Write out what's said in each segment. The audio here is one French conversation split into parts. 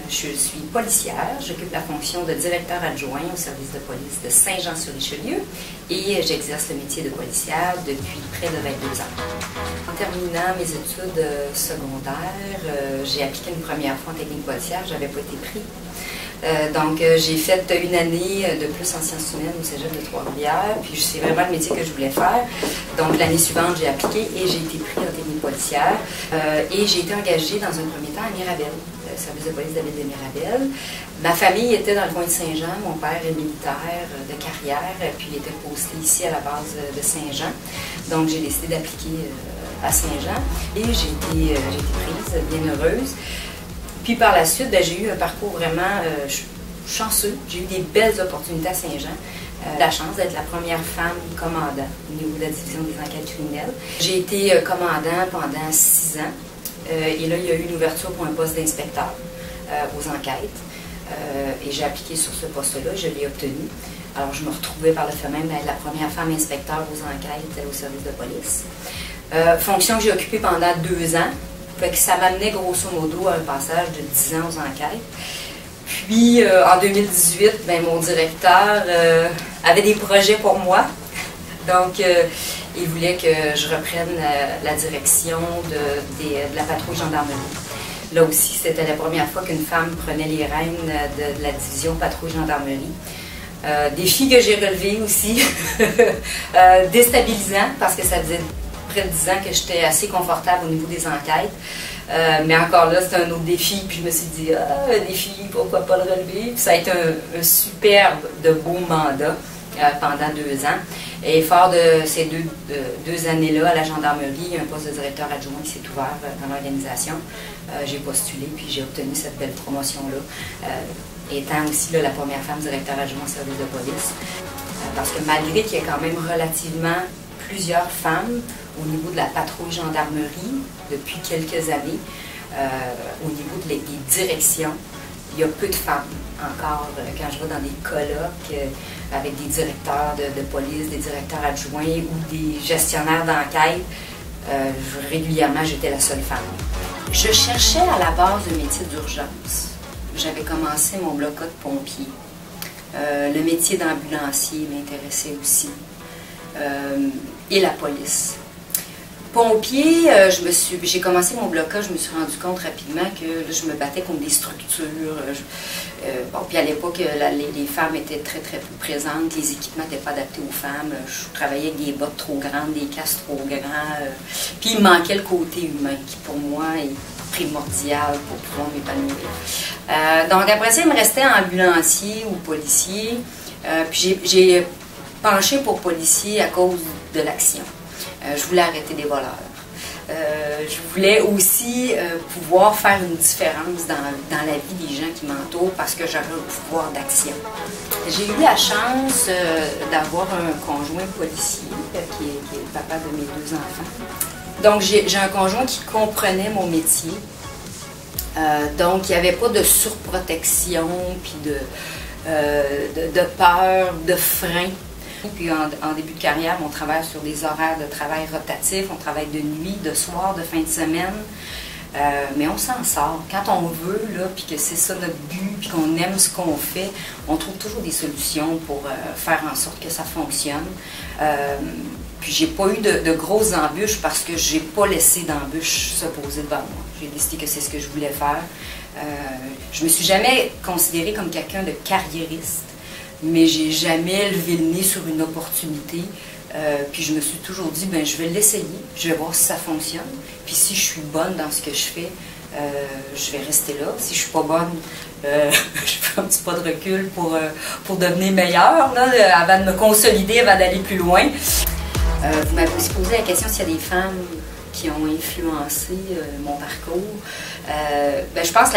Je suis policière, j'occupe la fonction de directeur adjoint au service de police de Saint-Jean-sur-Richelieu et j'exerce le métier de policière depuis près de 22 ans. En terminant mes études secondaires, j'ai appliqué une première fois en technique policière, je n'avais pas été pris. Donc, j'ai fait une année de plus en sciences humaines au cégep de Trois-Rivières, puis c'est vraiment le métier que je voulais faire. Donc, l'année suivante, j'ai appliqué et j'ai été pris en technique policière. Et j'ai été engagée dans un premier temps à Mirabel, le service de police de la ville de Mirabel. Ma famille était dans le coin de Saint-Jean, mon père est militaire de carrière, puis il était posté ici à la base de Saint-Jean. Donc, j'ai décidé d'appliquer à Saint-Jean et j'ai été prise, bien heureuse. Puis par la suite, j'ai eu un parcours vraiment chanceux. J'ai eu des belles opportunités à Saint-Jean. La chance d'être la première femme commandant au niveau de la division des enquêtes criminelles. J'ai été commandant pendant 6 ans. Et là, il y a eu une ouverture pour un poste d'inspecteur aux enquêtes. Et j'ai appliqué sur ce poste-là, je l'ai obtenu. Alors, je me retrouvais par le fait même d'être la première femme inspecteur aux enquêtes au service de police. Fonction que j'ai occupée pendant 2 ans. Fait que ça m'amenait grosso modo à un passage de 10 ans aux enquêtes. Puis en 2018, ben, mon directeur avait des projets pour moi. Donc il voulait que je reprenne la direction de la patrouille gendarmerie. Là aussi, c'était la première fois qu'une femme prenait les rênes de la division patrouille gendarmerie. Défi que j'ai relevé aussi, déstabilisant parce que ça faisait près de 10 ans que j'étais assez confortable au niveau des enquêtes. Mais encore là, c'était un autre défi. Puis je me suis dit, un défi, pourquoi pas le relever? Puis ça a été un superbe, de beau mandat pendant 2 ans. Et fort de ces deux années-là à la gendarmerie, un poste de directeur adjoint qui s'est ouvert dans l'organisation. J'ai postulé, puis j'ai obtenu cette belle promotion-là, étant aussi là, la première femme directeur adjoint au service de police. Parce que malgré qu'il y ait quand même relativement plusieurs femmes au niveau de la patrouille gendarmerie depuis quelques années, au niveau des directions, il y a peu de femmes encore. Quand je vais dans des colloques avec des directeurs de police, des directeurs adjoints ou des gestionnaires d'enquête, régulièrement j'étais la seule femme. Je cherchais à la base un métier d'urgence. J'avais commencé mon bloc de pompier. Le métier d'ambulancier m'intéressait aussi. Et la police. Pompier, j'ai commencé mon blocage, je me suis rendu compte rapidement que là, je me battais contre des structures. Bon, puis à l'époque, les femmes étaient très très peu présentes, les équipements n'étaient pas adaptés aux femmes. Je travaillais avec des bottes trop grandes, des casques trop grands. Puis il manquait le côté humain qui pour moi est primordial pour pouvoir m'épanouir. Donc après ça, il me restait ambulancier ou policier. Puis j'ai penché pour policier à cause de l'action. Je voulais arrêter des voleurs. Je voulais aussi pouvoir faire une différence dans la vie des gens qui m'entourent parce que j'avais un pouvoir d'action. J'ai eu la chance d'avoir un conjoint policier qui est le papa de mes 2 enfants. Donc j'ai un conjoint qui comprenait mon métier. Donc il n'y avait pas de surprotection, puis de peur, de frein. Puis en début de carrière, on travaille sur des horaires de travail rotatifs, on travaille de nuit, de soir, de fin de semaine, mais on s'en sort. Quand on veut, là, puis que c'est ça notre but, puis qu'on aime ce qu'on fait, on trouve toujours des solutions pour faire en sorte que ça fonctionne. Puis j'ai pas eu de grosses embûches parce que j'ai pas laissé d'embûches se poser devant moi. J'ai décidé que c'est ce que je voulais faire. Je me suis jamais considérée comme quelqu'un de carriériste. Mais j'ai jamais levé le nez sur une opportunité. Puis je me suis toujours dit, ben je vais l'essayer, je vais voir si ça fonctionne. Puis si je suis bonne dans ce que je fais, je vais rester là. Si je suis pas bonne, je fais un petit pas de recul pour devenir meilleure, là, avant de me consolider, avant d'aller plus loin. Vous m'avez aussi posé la question s'il y a des femmes qui ont influencé mon parcours. Ben, je pense que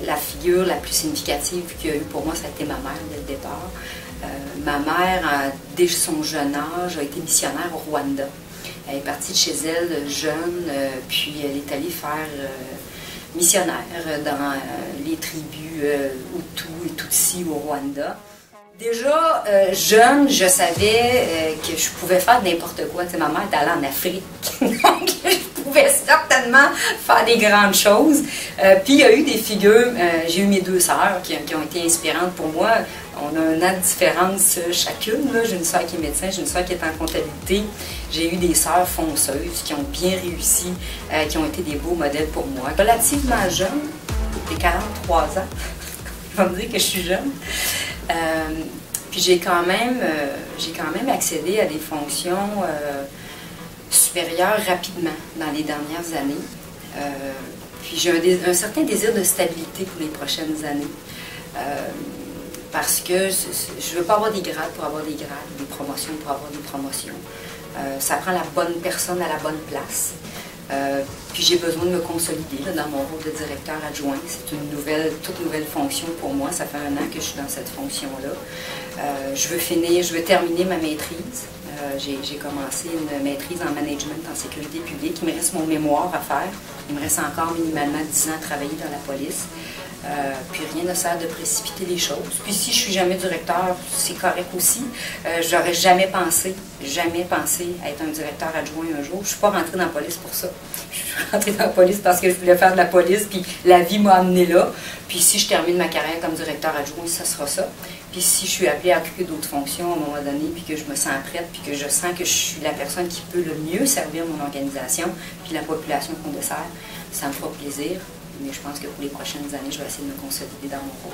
la figure la plus significative qu'il y a eu pour moi, ça a été ma mère dès le départ. Ma mère, dès son jeune âge, a été missionnaire au Rwanda. Elle est partie de chez elle jeune, puis elle est allée faire missionnaire dans les tribus Hutus et Tutsis au Rwanda. Déjà, jeune, je savais que je pouvais faire n'importe quoi. Tu sais, ma mère est allée en Afrique, donc je pouvais certainement faire des grandes choses. Puis il y a eu des figures, j'ai eu mes deux sœurs qui ont été inspirantes pour moi. On a un an de différence chacune. J'ai une sœur qui est médecin, j'ai une sœur qui est en comptabilité. J'ai eu des sœurs fonceuses qui ont bien réussi, qui ont été des beaux modèles pour moi. Relativement jeune, j'ai 43 ans, je vais me dire que je suis jeune. Puis j'ai quand même accédé à des fonctions supérieures rapidement dans les dernières années. Puis j'ai un certain désir de stabilité pour les prochaines années. Parce que je ne veux pas avoir des grades pour avoir des grades, des promotions pour avoir des promotions. Ça prend la bonne personne à la bonne place. Puis j'ai besoin de me consolider là, dans mon rôle de directeur adjoint. C'est une toute nouvelle fonction pour moi. Ça fait 1 an que je suis dans cette fonction-là. Je veux terminer ma maîtrise. J'ai commencé une maîtrise en management en sécurité publique. Il me reste mon mémoire à faire. Il me reste encore minimalement 10 ans à travailler dans la police. Puis rien ne sert de précipiter les choses. Puis si je suis jamais directeur, c'est correct aussi. J'aurais jamais pensé être un directeur adjoint un jour. Je suis pas rentrée dans la police pour ça. Je suis rentrée dans la police parce que je voulais faire de la police, puis la vie m'a amenée là. Puis si je termine ma carrière comme directeur adjoint, ça sera ça. Puis si je suis appelée à occuper d'autres fonctions à un moment donné, puis que je me sens prête, puis que je sens que je suis la personne qui peut le mieux servir mon organisation, puis la population qu'on dessert, ça me fera plaisir. Mais je pense que pour les prochaines années, je vais essayer de me consolider dans mon rôle.